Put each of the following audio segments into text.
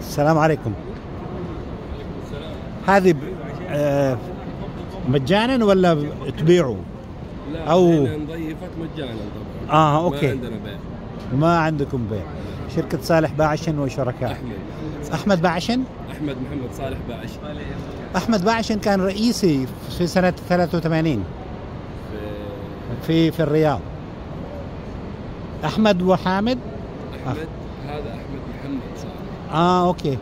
السلام عليكم. هذه مجانا ولا تبيعوا؟ لا أو نضيفك مجانا طبعا. اوكي، ما عندنا بيع. ما عندكم بيع. شركة صالح باعشن وشركاء. أحمد باعشن؟ أحمد محمد صالح باعشن. أحمد باعشن كان رئيسي في سنة 83 في الرياض. أحمد وحامد؟ أحمد هذا أحمد محمد صالح. أوكي،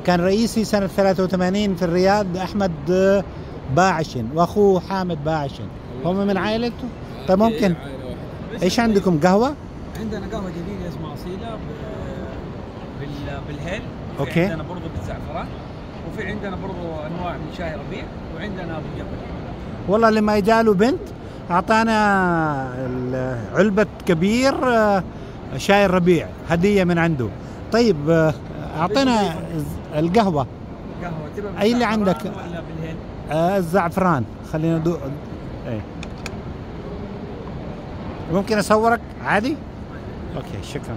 كان رئيسي سنة 83 في الرياض أحمد باعشن وأخوه حامد باعشن، هم من عائلته؟ طيب ممكن إيش عندكم قهوة؟ عندنا قهوة جديدة اسمها أصيلة بالهيل. أوكي. عندنا برضو بالزعفران، وفي عندنا برضو أنواع من شاي ربيع، وعندنا أبو جبل. والله لما يجاله بنت أعطانا علبة كبير شاي الربيع هدية من عنده. طيب أعطينا القهوة. قهوة تبقى أي اللي عندك؟ ولا بالهيل؟ الزعفران، خلينا ندوق. ايه ممكن اصورك عادي؟ اوكي شكرا.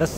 10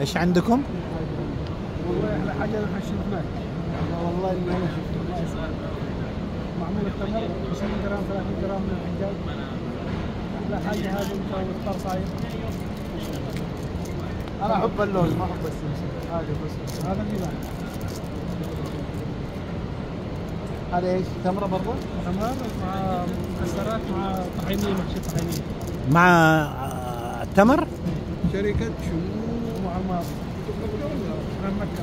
ايش عندكم؟ والله أحلى حاجة أنا شفناك. والله اللي أنا شفته معمول التمر 20 جرام 30 جرام من الحجاج. أحلى حاجة هذه والفطار صاير. أنا أحب اللوز ما أحب السمسم. هذا بس هذا اللي هذا إيش؟ تمرة برضه؟ تمر مع مكسرات مع طحينية، محشي طحينية مع تمر. شركة شموع معمار مكة.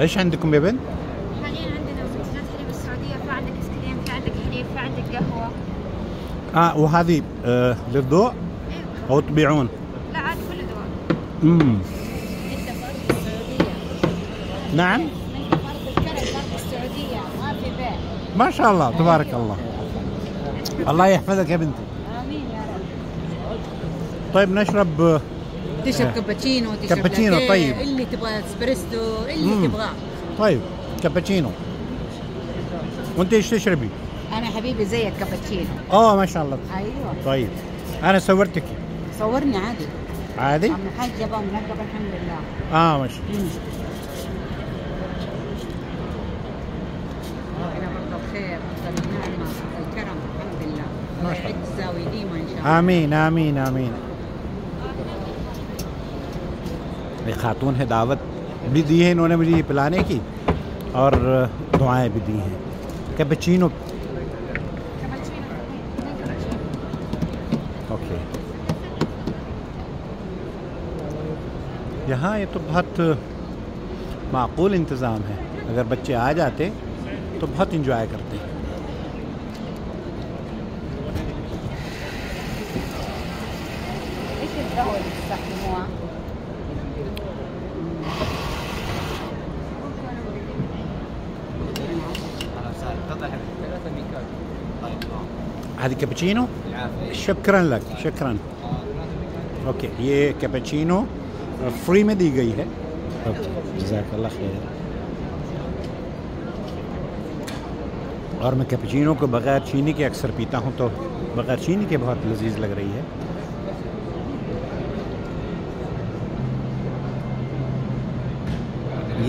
ايش عندكم يا بنت؟ حاليا عندنا منتجات حليب السعودية، في عندك ايس كريم، في عندك حليب، في عندك قهوة. وهذه للضوء؟ ايوه. او تبيعون؟ لا عاد كله دواء. جدة فرد السعودية. نعم؟ فرد الكرم فرد السعودية، ما في بيع. ما شاء الله تبارك الله. الله يحفظك يا بنتي. آمين يا رب. طيب نشرب تشرب كابتشينو، تشرب كابتشينو، لاتيه، طيب. اللي تبغى اسبريسو، اللي تبغاه. طيب كابتشينو. وانت ايش تشربي؟ انا حبيبي زيك كابتشينو. ما شاء الله. ايوه طيب انا صورتك صورني عادي. عادي؟ محجبه ومنقبه الحمد لله. ماشي. انا برضه بخير، النعمه، الكرم، الحمد لله. الله ما شاء الله. يعز ويديم ان شاء الله. آمین آمین آمین. ایک خاتون ہے، دعوت بھی دی ہے انہوں نے مجھے یہ پلانے کی اور دعائیں بھی دی ہیں. کیپچینو. اوکے. یہاں یہ تو بہت معقول انتظام ہے، اگر بچے آ جاتے تو بہت انجوائے کرتے ہیں. ايش القهوه اللي تستخدموها؟ هذه كابتشينو. شکراً لك، شکراً. اوکے یہ کیپچینو فری میں دی گئی ہے. اوکے جزاک اللہ خیر. اور میں کیپچینو کو بغیر چینی کے اکثر پیتا ہوں، تو بغیر چینی کے بہت لذیذ لگ رہی ہے.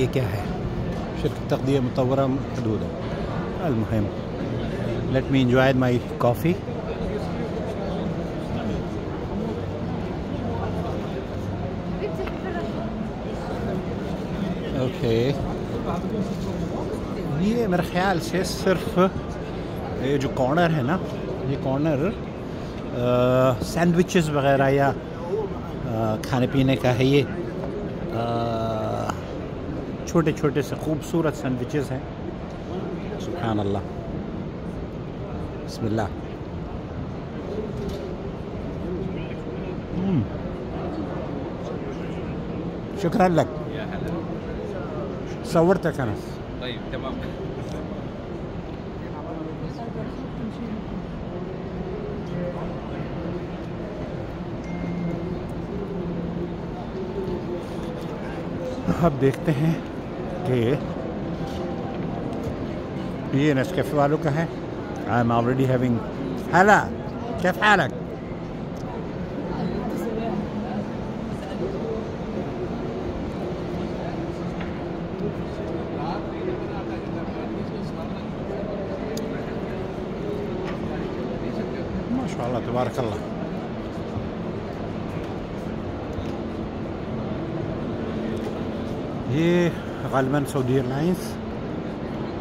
یہ کیا ہے؟ شرکت تقدیر مطورہ محدود ہے. المهم let me enjoy my coffee. Okay یہ میرے خیال سے صرف یہ جو کارنر ہے نا، یہ کارنر سینڈوچز وغیرہ یا کھانے پینے کا ہے. یہ چھوٹے چھوٹے سے خوبصورت سینڈوچز ہیں. سبحان اللہ. بسم اللہ. شکرا لك. صورتك أنا. طيب تمام. اب دیکھتے ہیں کہ یہ نیسکیفے والوں کا ہے. I am already having. هلا كيف حالك؟ ما شاء الله تبارك الله. یہ غالباً سعودی ایئرلائنس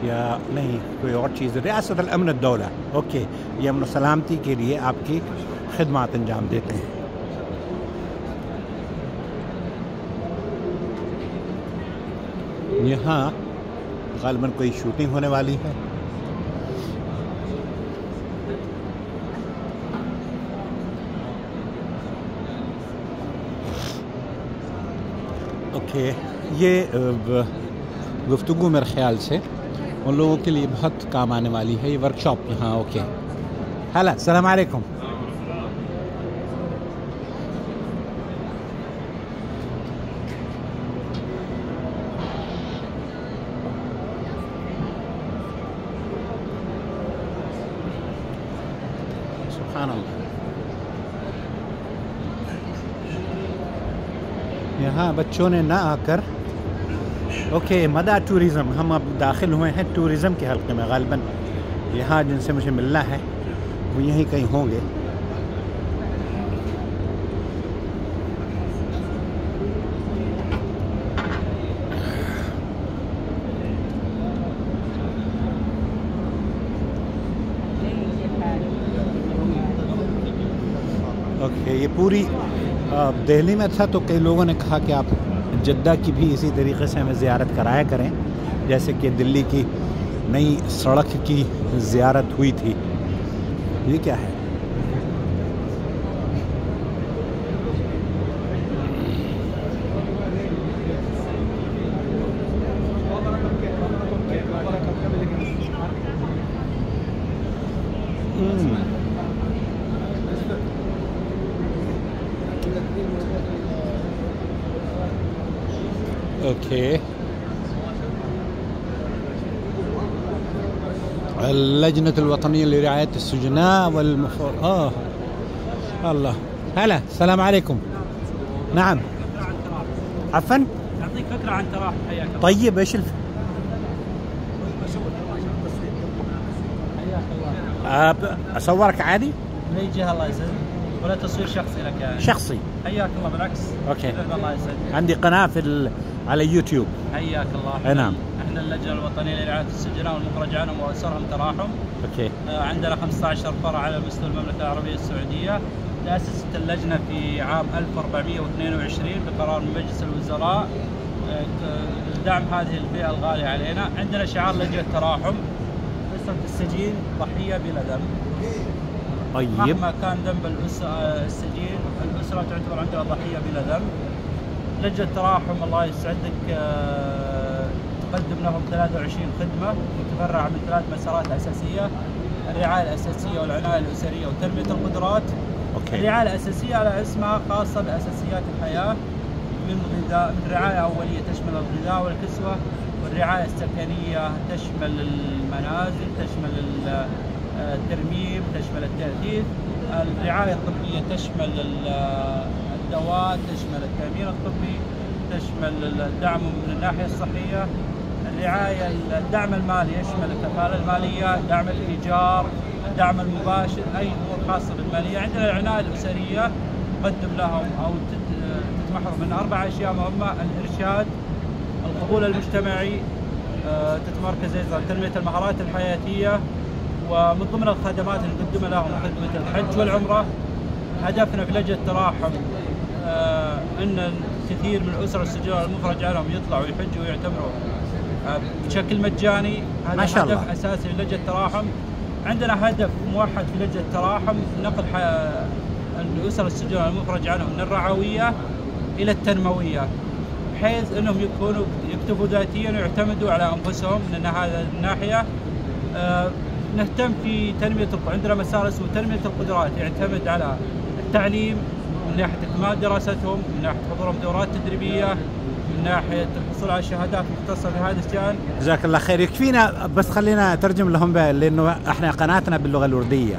یا نہیں کوئی اور چیز، ریاست الامن الدولہ. اوکے یہ امن و سلامتی کے لیے آپ کی خدمات انجام دیتے ہیں. یہاں غالباً کوئی شوٹنگ ہونے والی ہے. اوکے یہ گفتگو میرے خیال سے ان لوگوں کے لیے بہت کام آنے والی ہے، یہ ورک شاپ یہاں. اوکے ہلا السلام علیکم. سبحان اللہ. یہاں بچوں نے نہ آ کر اوکے مدہ ٹورزم، ہم اب داخل ہوئے ہیں ٹورزم کے حلقے میں. غالباً یہاں جن سے مجھے ملنا ہے وہ یہیں کہیں ہوں گے. اوکے یہ پوری دہلی میں تھا تو کئی لوگوں نے کہا کہ آپ جدہ کی بھی اسی طریقے سے ہمیں زیارت کرایا کریں، جیسے کہ دلی کی نئی سڑک کی زیارت ہوئی تھی. یہ کیا ہے؟ اوكي. اللجنة الوطنية لرعاية السجناء الله. هلا، السلام عليكم. نعم. عفوا. أعطيك فكرة عن تراحم. حياك الله. طيب ايش اصورك عادي؟ من أي جهة الله يسعدك؟ ولا تصوير شخصي لك يعني؟ شخصي. حياك الله، بالعكس. اوكي. الله يسعدك. عندي قناة على يوتيوب. حياك الله. نعم. احنا اللجنة الوطنية لرعاية السجناء والمخرج عنهم وأسرهم تراحم. اوكي. عندنا 15 فرع على مستوى المملكة العربية السعودية. تأسست اللجنة في عام 1422 بقرار من مجلس الوزراء لدعم هذه الفئة الغالية علينا. عندنا شعار لجنة تراحم: أسرة السجين ضحية بلا ذنب. طيب. مهما كان ذنب السجين، الأسرة تعتبر عندها ضحية بلا ذنب. لجنة تراحم الله يسعدك تقدم لهم 23 خدمة متفرعة من 3 مسارات أساسية: الرعاية الأساسية والعناية الأسرية وتنمية القدرات. اوكي. الرعاية الأساسية على اسمها خاصة بأساسيات الحياة، من رعاية أولية تشمل الغذاء والكسوة، والرعاية السكنية تشمل المنازل، تشمل الترميم، تشمل التأثيث. الرعاية الطبية تشمل الدواء، تشمل التأمين الطبي، تشمل الدعم من الناحية الصحية. الدعم المالي يشمل الكفالة المالية، دعم الإيجار، الدعم المباشر، أي أمور خاصة بالمالية. عندنا العناية الأسرية تقدم لهم أو تتمحور من 4 أشياء مهمة: الإرشاد، القبول المجتمعي، تتمركز أيضا تنمية المهارات الحياتية. ومن ضمن الخدمات اللي نقدمها لهم خدمة الحج والعمرة. هدفنا في لجنة تراحم أن كثير من الأسر السجناء المفرج عنهم يطلعوا يحجوا ويعتمروا بشكل مجاني. هذا ما شاء الله. هدف أساسي للجنة تراحم. عندنا هدف موحد في لجنة تراحم: نقل الأسر السجناء المفرج عنهم من الرعوية إلى التنموية، بحيث أنهم يكتفوا ذاتيا ويعتمدوا على أنفسهم. من هذا الناحية نهتم في تنمية عندنا مسار اسمه تنمية القدرات، يعتمد على التعليم من ناحية إكمال دراستهم، من ناحية حضورهم دورات تدريبية، من ناحية الحصول على شهادات مختصة في هذا الشأن. جزاك الله خير. يكفينا بس خلينا أترجم لهم لأنه احنا قناتنا باللغة الأردية.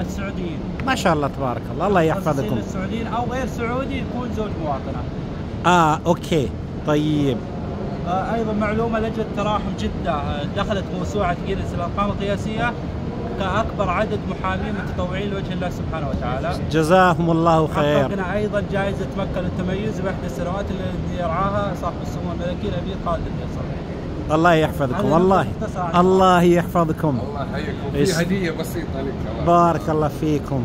السعوديين. ما شاء الله تبارك الله. الله يحفظكم. السعوديين او غير سعودي يكون زوج مواطنه. اوكي طيب. ايضا معلومه: لجنه تراحم جده دخلت موسوعه جينيس الارقام القياسيه كأكبر عدد محامين متطوعين لوجه الله سبحانه وتعالى. جزاهم الله خير. حققنا أيضا جائزة مكة للتميز بإحدى السنوات التي يرعاها صاحب السمو الملكي الأمير خالد الفيصل. الله يحفظكم. الله يحفظكم. الله يحييكم. في هدية بسيطة لك. بارك الله فيكم.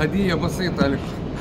هدية بسيطة لك.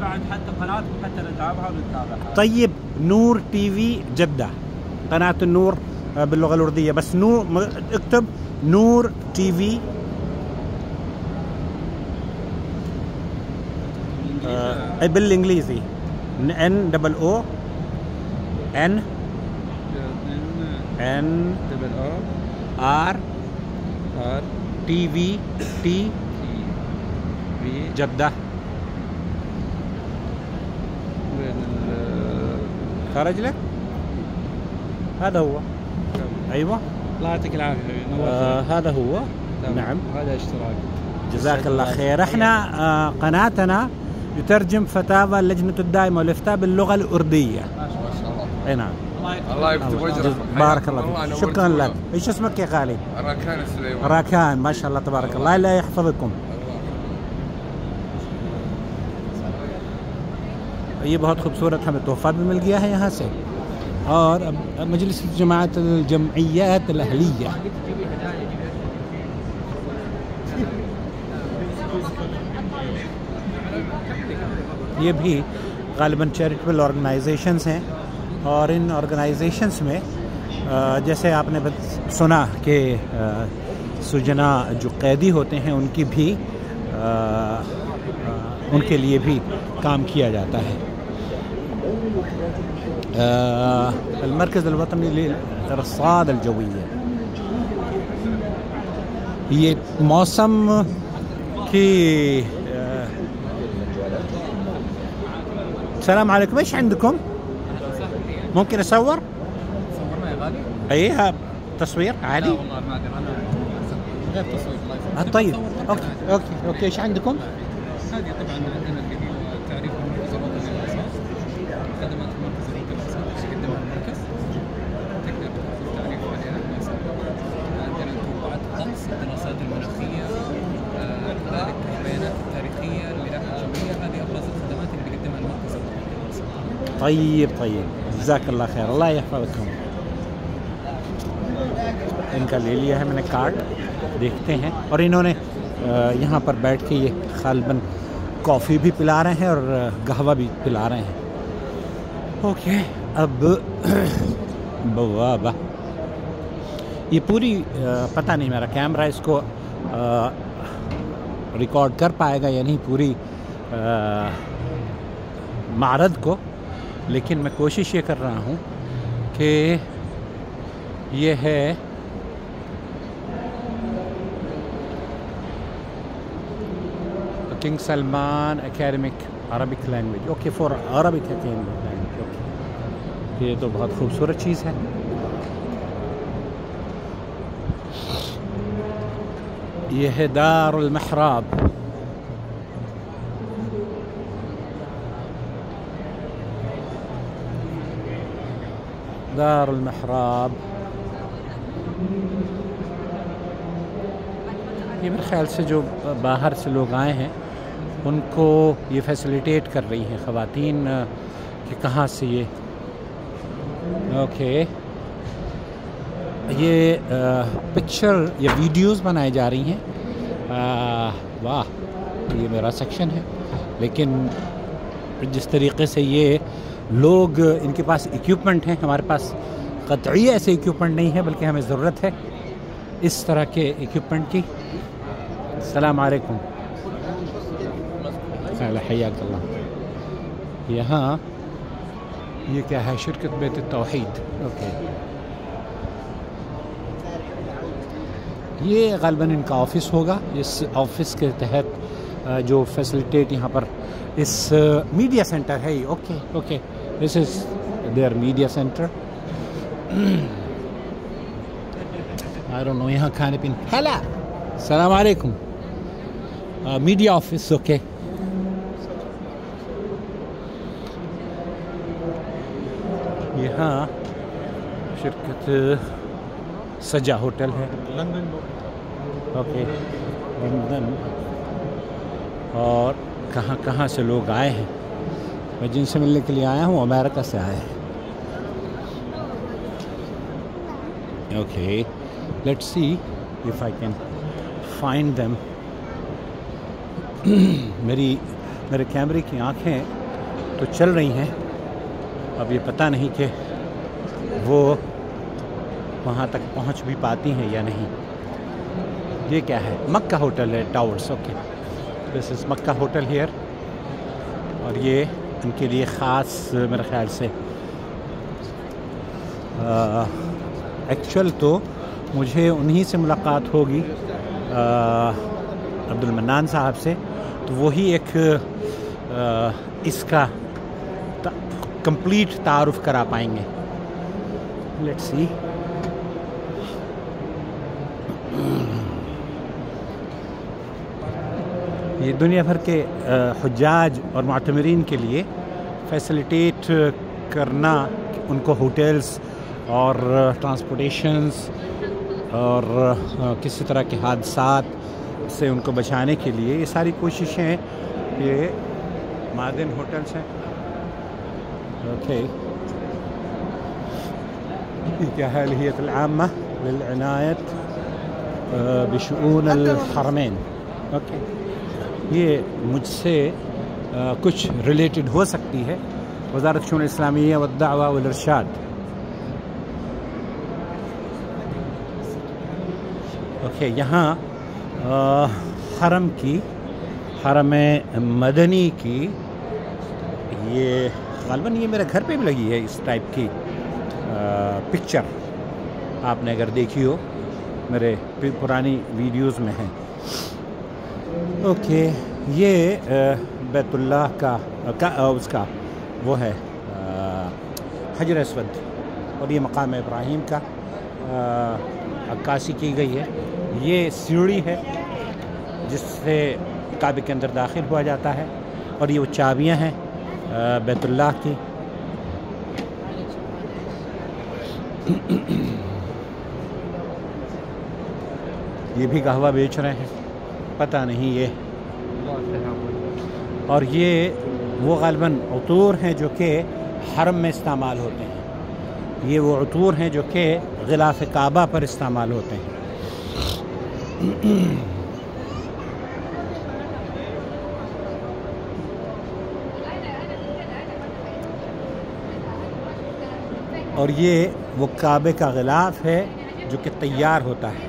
بعد حتى قناتكم حتى ندعمها ونتابعها. طيب نور TV جدة, قناة النور باللغة الأردية, بس نور اكتب نور TV بالإنجليزي NOO N R TV جدة خرج لك هذا هو. ايوه الله يعطيك العافيه. هذا هو. نعم هذا اشتراك. جزاك الله خير. احنا قناتنا يترجم فتاوى اللجنة الدائمة والافتاء باللغة الأردية. ما شاء الله. اي نعم. الله يكتب اجرك. بارك الله فيك. شكرا لك. ايش اسمك يا خالي؟ راكان سليمان. راكان. ما شاء الله تبارك الله. الله يحفظكم. یہ بہت خوبصورت ہمیں تحفہ بھی مل گیا ہے یہاں سے. اور مجلس جماعت الجمعیات الاہلیہ. یہ بھی غالباً چیریٹیبل آرگنائزیشنز ہیں اور ان آرگنائزیشنز میں جیسے آپ نے سنا کہ سجنا جو قیدی ہوتے ہیں ان کی بھی ان کے لیے بھی کام کیا جاتا ہے. المركز الوطني للإرصاد الجوية. یہ موسم کی السلام عليكم. ايش عندكم؟ ممكن اصور؟ صورنا يا غالي؟ ايها تصوير عادي؟ لا والله ما اقدر انا غير تصوير. طيب اوكي ايش عندكم؟ هذه طبعا عندنا اللي هي تعريف المركز الوطني للإرصاد. خدمات المركز الوطني للإرصاد ايش يقدمها المركز؟ تقدر تاخذ تعريف عليها الناس. عندنا توقعات الطقس، الدراسات المناخيه، كذلك البيانات التاريخيه، الملاحه الجويه. هذه ابرز الخدمات اللي بيقدمها المركز الوطني للإرصاد. طيب جزاک اللہ خیر. اللہ يحفظكم. ان کا لے لیا ہے میں نے کارڈ. دیکھتے ہیں. اور انہوں نے یہاں پر بیٹھ کے یہ غالباً کافی بھی پلا رہے ہیں اور قہوہ بھی پلا رہے ہیں. اوکے اب بوابہ. یہ پوری پتہ نہیں میرا کیمرہ اس کو ریکارڈ کر پائے گا یا نہیں پوری معرض کو، لیکن میں کوشش یہ کر رہا ہوں کہ یہ ہے king Salman academic Arabic language. Okay for Arabic academic language. Okay یہ تو بہت خوبصورت چیز ہے. یہ ہے دار المحراب. دار المحراب. یہ میرے خیال سے جو باہر سے لوگ آئے ہیں ان کو یہ فیسیلیٹیٹ کر رہی ہیں خواتین کہ کہاں سے یہ. اوکے یہ پکچر یا ویڈیوز بنائی جا رہی ہیں. واہ یہ میرا سیکشن ہے، لیکن جس طریقے سے یہ لوگ ان کے پاس ایکوپمنٹ ہیں، ہمارے پاس قطعی ایسے ایکوپمنٹ نہیں ہے، بلکہ ہمیں ضرورت ہے اس طرح کے ایکوپمنٹ کی. السلام علیکم. حیاک اللہ. یہاں یہ کیا ہے؟ شرکت بیت التوحید. اوکے یہ غالباً ان کا آفس ہوگا. اس آفس کے تحت جو فیسیلیٹیٹ یہاں پر اس میڈیا سینٹر ہے. Okay this is there media centre. I don't know. یہاں کھانے پینے. ہیلو السلام علیکم. Media office. اوکے یہاں شرکت سجا ہوٹل ہے لندن. Okay London. اور کہاں کہاں سے لوگ آئے ہیں. میں جن سے ملنے کے لیے آیا ہوں امریکہ سے آئے ہیں. Okay let's see if I can find them. میرے کیمرے کی آنکھیں تو چل رہی ہیں. اب یہ پتہ نہیں کہ وہ وہاں تک پہنچ بھی پاتی ہیں یا نہیں. یہ کیا ہے؟ مکہ ہوٹل ہے towers. Okay this is Makkah hotel here. اور یہ ان کے لیے خاص میرے خیال سے ایکچوئل تو مجھے انہی سے ملاقات ہوگی عبد المنان صاحب سے. تو وہی ایک اس کا کمپلیٹ تعارف کرا پائیں گے. Let's see. یہ دنیا بھر کے حجاج اور معتمرین کے لیے فیسیلیٹیٹ کرنا، ان کو ہوٹلز اور ٹرانسپورٹیشنز اور کسی طرح کے حادثات سے ان کو بچانے کے لیے یہ ساری کوششیں یہ معدن ہوٹلز ہیں. اوکے. یہ ہے الهيئة العامة للعنایت بشؤون الحرمین. اوکے. یہ مجھ سے کچھ ریلیٹڈ ہو سکتی ہے وزارت شؤون اسلامیہ والدعوہ والارشاد. اوکے. یہاں حرم مدنی کی یہ غالباً یہ میرے گھر پہ بھی لگی ہے اس ٹائپ کی پکچر. آپ نے اگر دیکھی ہو میرے پرانی ویڈیوز میں ہیں. اوکے. یہ بیت اللہ کا اس کا وہ ہے حجر اسود، اور یہ مقام ابراہیم کا عکاسی کی گئی ہے. یہ سیڑھی ہے جس سے کعبے کے اندر داخل ہوا جاتا ہے، اور یہ وہ چابیاں ہیں بیت اللہ کی. یہ بھی قہوہ بیچ رہے ہیں، پتہ نہیں یہ. اور یہ وہ غالباً عطور ہیں جو کہ حرم میں استعمال ہوتے ہیں. یہ وہ عطور ہیں جو کہ غلاف کعبہ پر استعمال ہوتے ہیں. اور یہ وہ کعبے کا غلاف ہے جو کہ تیار ہوتا ہے.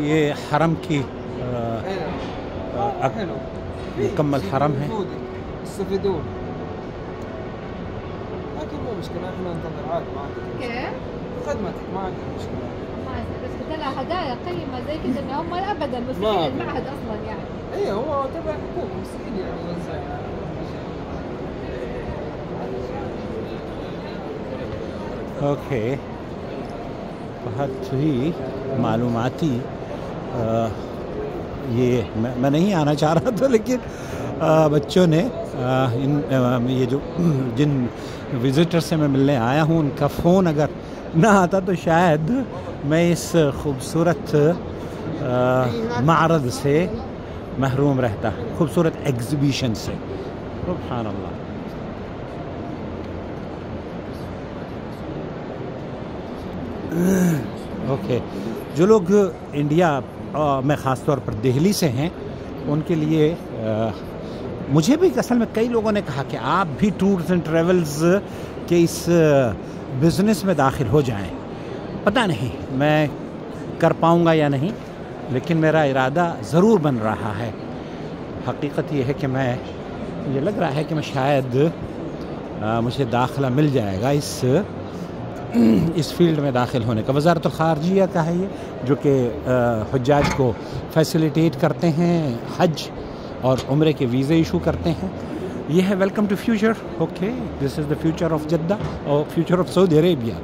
یہ حرم کی مکمل حرم ہے. يستفيدون لكن مو مشكلة، احنا ننتظر عادي، ما عندك كيف؟ خدمتك ما عندك مشكلة. بس قلت لها هدايا قيمة زي كذا إن هم أبدا مستحيل المعهد أصلا يعني. ايه هو تبع الحكومة مستحيل يعني يوزع. اوکے. بہت ہی معلوماتی. یہ میں نہیں آنا چاہ رہا تھا، لیکن بچوں نے یہ جو جن وزٹر سے میں ملنے آیا ہوں ان کا فون اگر نہ آتا تو شاید میں اس خوبصورت معرض سے محروم رہتا، خوبصورت ایگزیبیشن سے. سبحان اللہ. اوکے. جو لوگ انڈیا میں خاص طور پر دہلی سے ہیں ان کے لیے مجھے بھی اصل میں کئی لوگوں نے کہا کہ آپ بھی ٹورز اینڈ ٹریولز کے اس بزنس میں داخل ہو جائیں. پتہ نہیں میں کر پاؤں گا یا نہیں، لیکن میرا ارادہ ضرور بن رہا ہے. حقیقت یہ ہے کہ یہ لگ رہا ہے کہ میں شاید مجھے داخلہ مل جائے گا اس فیلڈ میں داخل ہونے کا. وزارت الخارجیہ کا ہے یہ، جو کہ حجاج کو فیسیلیٹیٹ کرتے ہیں، حج اور عمرے کے ویزے ایشو کرتے ہیں. یہ ہے welcome to future. Okay. This is the future of Jeddah اور فیوچر آف سعودی عربیہ.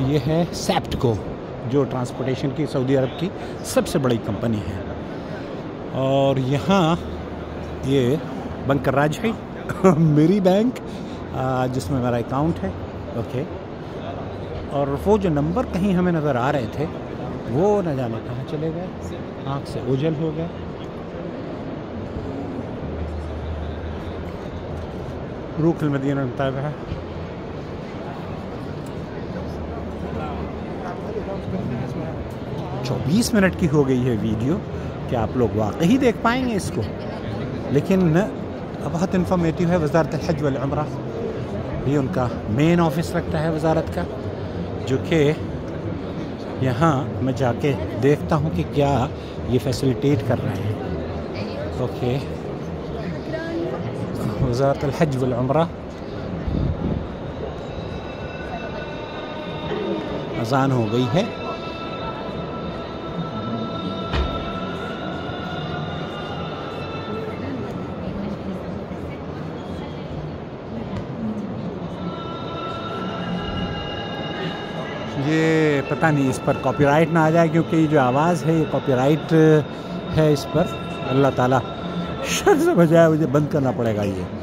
یہ ہے سیپٹکو جو ٹرانسپورٹیشن کی سعودی عرب کی سب سے بڑی کمپنی ہے. اور یہاں یہ بنک راج ہے میری بینک جس میں میرا اکاؤنٹ ہے. اوکے. اور وہ جو نمبر کہیں ہمیں نظر آ رہے تھے وہ نہ جانے کہاں چلے گئے، آنکھ سے اوجھل ہو گئے. روح المدینہ المطابعہ. چوبیس منٹ کی ہو گئی ہے ویڈیو کہ آپ لوگ واقعی دیکھ پائیں گے اس کو، لیکن بہت انفارمیٹیو ہے. وزارت الحج والعمرہ بھی ان کا مین آفس رکھتا ہے وزارت کا، جو کہ یہاں میں جا کے دیکھتا ہوں کہ کیا یہ فیسیلیٹیٹ کر رہے ہیں. اوکے. وزارت الحج والعمرہ اذان ہو گئی ہے. یہ پتہ نہیں اس پر کاپی رائٹ نہ آ جائے کیونکہ یہ جو آواز ہے یہ کاپی رائٹ ہے اس پر. اللہ تعالیٰ شر سے بجائے مجھے بند کرنا پڑے گا یہ.